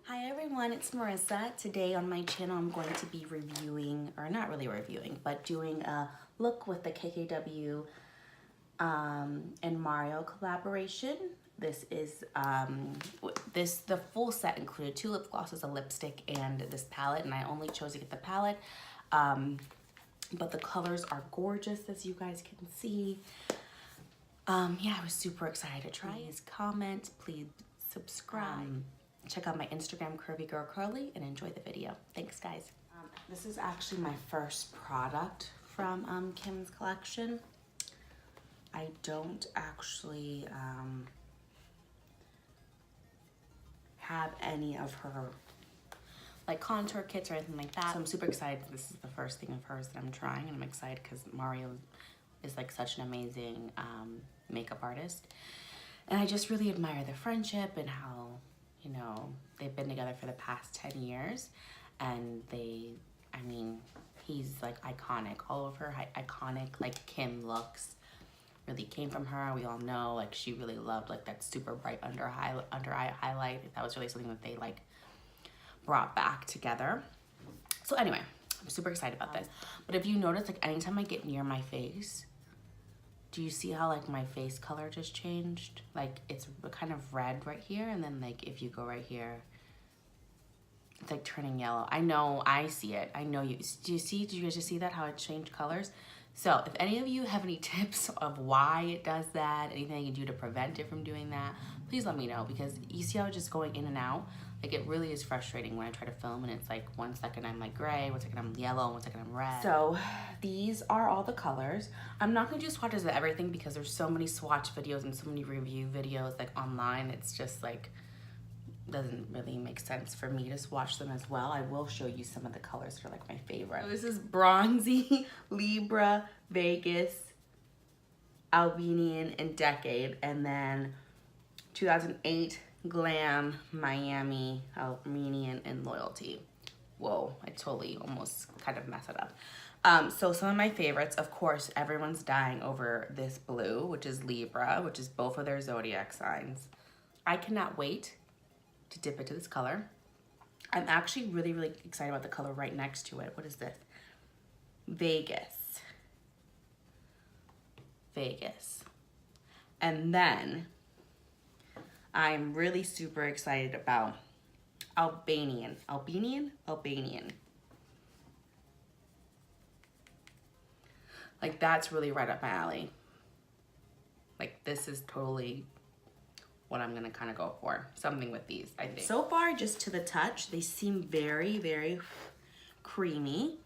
Hi everyone, it's Marissa. Today on my channel I'm going to be reviewing, or not really reviewing, but doing a look with the KKW and Mario collaboration. This is, the full set included 2 lip glosses, a lipstick, and this palette, and I only chose to get the palette. But the colors are gorgeous, as you guys can see. Yeah, I was super excited to try. Please comment, please subscribe. Check out my Instagram, Curvy Girl Curly, and enjoy the video. Thanks, guys. This is actually my first product from Kim's collection. I don't actually have any of her like contour kits or anything like that. So I'm super excited. This is the first thing of hers that I'm trying, and I'm excited because Mario is like such an amazing makeup artist. And I just really admire the friendship and how, you know, they've been together for the past 10 years, and I mean, he's like iconic. All of her iconic like Kim looks really came from her. We all know like she really loved like that super bright under eye highlight. That was really something that they like brought back together. So anyway, I'm super excited about this. But if you notice, like anytime I get near my face, do you see how like my face color just changed? Like it's kind of red right here, and then like if you go right here, it's like turning yellow. I know, I see it. I know you. Do you see? Did you guys just see that, how it changed colors? So if any of you have any tips of why it does that, anything you can do to prevent it from doing that, please let me know, because you see how it's just going in and out? Like it really is frustrating when I try to film and it's like 1 second I'm like gray, 1 second I'm yellow, 1 second I'm red. So these are all the colors. I'm not gonna do swatches of everything because there's so many swatch videos and so many review videos like online. It's just like, doesn't really make sense for me to swatch them as well. I will show you some of the colors that are like my favorite. So this is Bronzy, Libra, Vegas, Albanian, and Decade. And then 2008, Glam, Miami, Armenian, and Loyalty. Whoa, I totally almost kind of messed it up. So some of my favorites, of course, everyone's dying over this blue, which is Libra, which is both of their zodiac signs. I cannot wait to dip into this color. I'm actually really, really excited about the color right next to it. What is this? Vegas. Vegas. And then I'm really super excited about Albanian. Albanian? Albanian. Like that's really right up my alley. Like this is totally what I'm gonna kind of go for. Something with these, I think. So far, just to the touch, they seem very, very creamy.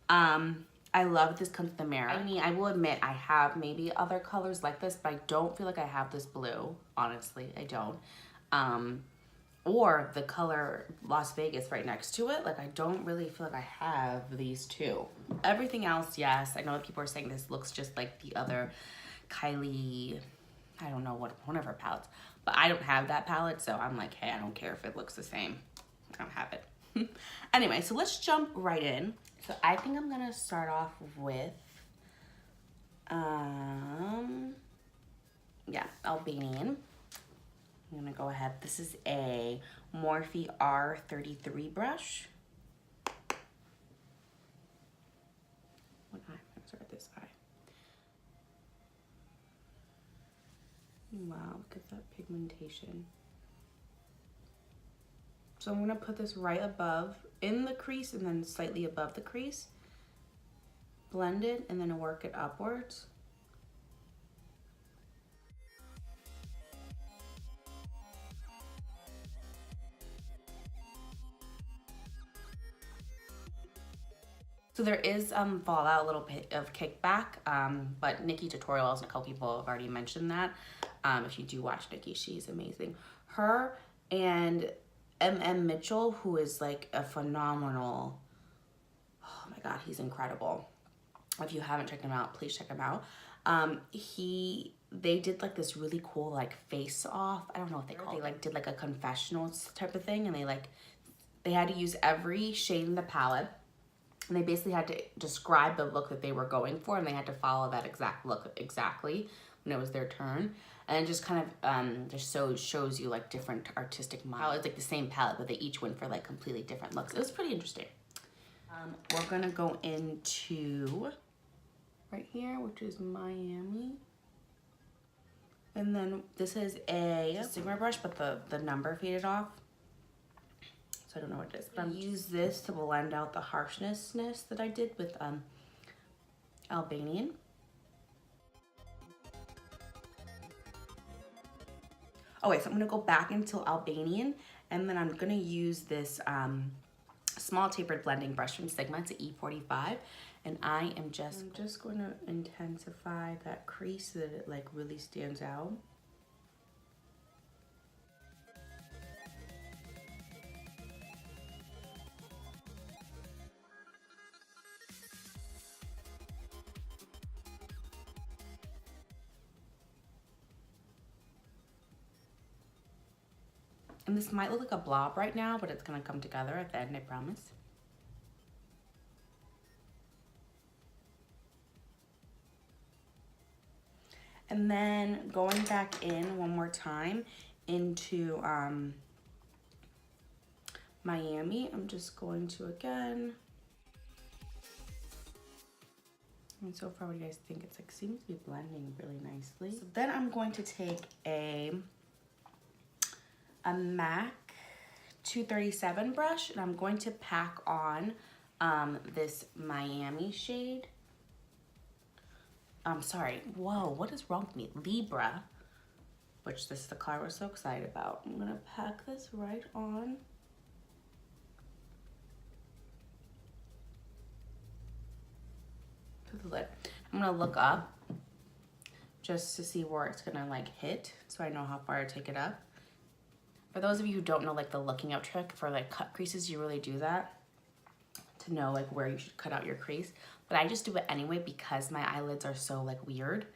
I love this comes with the mirror. I mean, I will admit I have maybe other colors like this, but I don't feel like I have this blue. Honestly, I don't. Or the color Las Vegas right next to it. Like I don't really feel like I have these two. Everything else, yes. I know that people are saying this looks just like the other Kylie, I don't know what, one of her palettes. But I don't have that palette, so I'm like, hey, I don't care if it looks the same. I don't have it. Anyway, so let's jump right in. So I think I'm gonna start off with, yeah, Albanian. I'm gonna go ahead. This is a Morphe R33 brush. What eye? Let's start this eye. Wow, look at that pigmentation. So I'm gonna put this right above, in the crease and then slightly above the crease. Blend it and then work it upwards. So there is fallout, a little bit of kickback, but Nikki Tutorials and a couple people have already mentioned that. If you do watch Nikki, she's amazing. Her and Mitchell, who is like a phenomenal, oh my God, he's incredible. If you haven't checked him out, please check him out. They did like this really cool like face off. I don't know what they call it. They like did like a confessional type of thing, and they had to use every shade in the palette. And they basically had to describe the look that they were going for, and they had to follow that exact look exactly when it was their turn. And it just kind of just shows you like different artistic minds. It's like the same palette, but they each went for like completely different looks. It was pretty interesting. We're gonna go into right here, which is Miami. And then this is a Sigma brush, but the number faded off. So I don't know what it is. But I'm use this to blend out the harshness that I did with Albanian. Okay, so I'm gonna go back into Albanian, and then I'm gonna use this small tapered blending brush from Sigma. It's an E45, and I'm just going to intensify that crease so that it like really stands out. And this might look like a blob right now, but it's gonna come together at the end, I promise. And then going back in one more time into Miami, I'm just going to again. And so far, what do you guys think? It's like seems to be blending really nicely. So then I'm going to take a MAC 237 brush, and I'm going to pack on this Miami shade. I'm sorry, whoa, what is wrong with me? Libra, which this is the color we're so excited about. I'm gonna pack this right on. To the lid. I'm gonna look up just to see where it's gonna like hit, so I know how far to take it up. For those of you who don't know like the looking up trick for like cut creases, you really do that to know like where you should cut out your crease. But I just do it anyway because my eyelids are so like weird.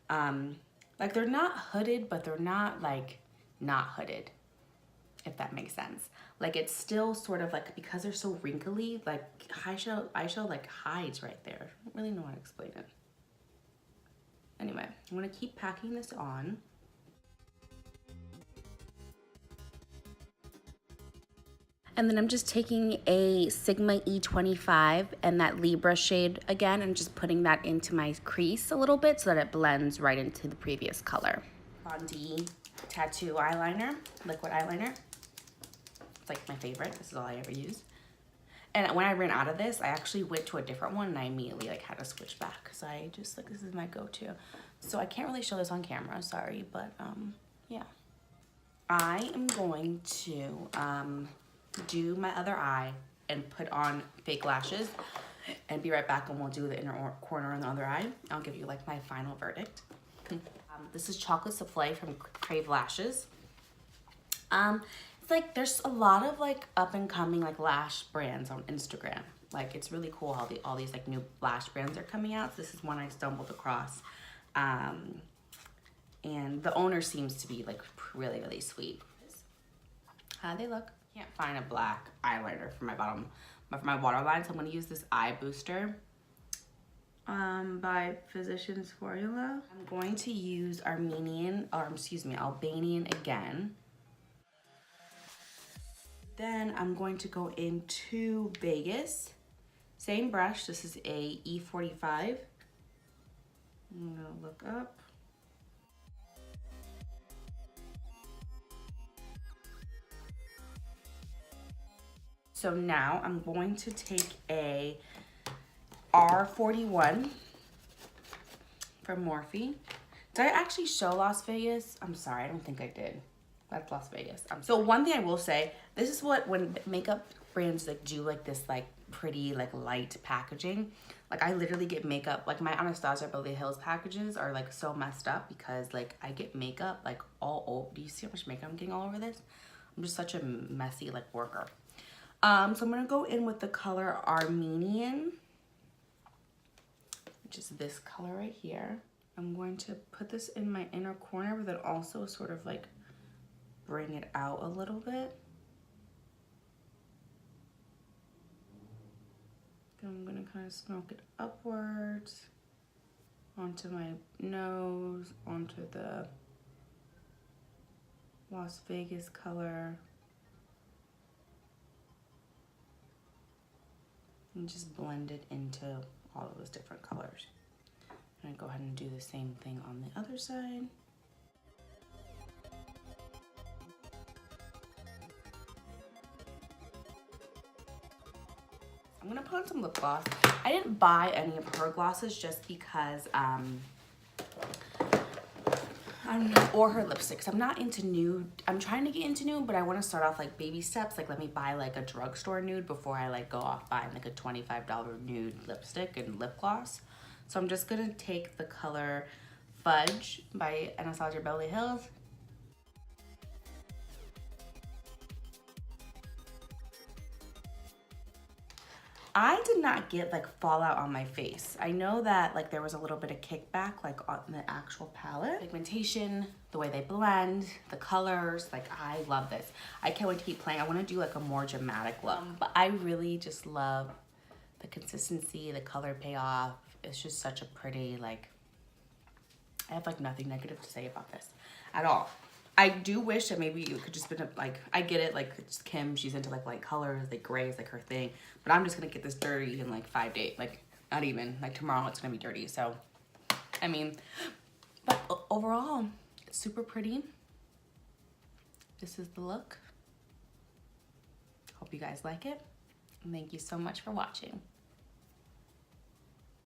Like they're not hooded, but they're not like not hooded, if that makes sense. Like it's still sort of like, because they're so wrinkly, like eyeshadow like hides right there. I don't really know how to explain it. Anyway, I'm gonna keep packing this on. And then I'm just taking a Sigma E25 and that Libra shade again and just putting that into my crease a little bit so that it blends right into the previous color. D Tatoo Eyeliner, liquid eyeliner. It's like my favorite. This is all I ever use. And when I ran out of this, I actually went to a different one and I immediately like had to switch back. So I just like, this is my go-to. So I can't really show this on camera, sorry, but yeah. I am going to do my other eye and put on fake lashes and be right back, and we'll do the inner corner on the other eye. I'll give you like my final verdict. This is Chocolate Soufflé from Crave Lashes. It's like there's a lot of like up and coming like lash brands on Instagram. Like it's really cool how all these like new lash brands are coming out. So this is one I stumbled across. And the owner seems to be like really, really sweet. How they look. Can't find a black eyeliner for my bottom, but for my waterline, so I'm going to use this eye booster by Physicians Formula. I'm going to use Albanian again. Then I'm going to go into Vegas. Same brush. This is a E45. I'm going to look up. So now I'm going to take a R41 from Morphe. Did I actually show Las Vegas? I'm sorry, I don't think I did. That's Las Vegas. So one thing I will say, this is what, when makeup brands like do like this like pretty like light packaging, like I literally get makeup, like my Anastasia Beverly Hills packages are like so messed up because like I get makeup like all over. Do you see how much makeup I'm getting all over this? I'm just such a messy like worker. So I'm going to go in with the color Armenian, which is this color right here. I'm going to put this in my inner corner, but then also sort of like bring it out a little bit. Then I'm going to kind of smoke it upwards onto my nose, onto the Las Vegas color. And just blend it into all of those different colors. I'm gonna go ahead and do the same thing on the other side. I'm gonna put on some lip gloss. I didn't buy any of her glosses just because, I don't know, or her lipsticks. I'm not into nude. I'm trying to get into nude, but I want to start off like baby steps. Like let me buy like a drugstore nude before I like go off buying like a $25 nude lipstick and lip gloss. So I'm just gonna take the color Fudge by Anastasia Beverly Hills. I did not get like fallout on my face. I know that like there was a little bit of kickback like on the actual palette. Pigmentation, the way they blend, the colors, like I love this. I can't wait to keep playing. I want to do like a more dramatic look, but I really just love the consistency, the color payoff. It's just such a pretty, like, I have like nothing negative to say about this at all. I do wish that maybe it could just been like, I get it, like it's Kim, she's into like light colors, like gray is like her thing, but I'm just gonna get this dirty in like 5 days, like not even, like tomorrow it's gonna be dirty. So, I mean, but overall, it's super pretty. This is the look. Hope you guys like it. And thank you so much for watching.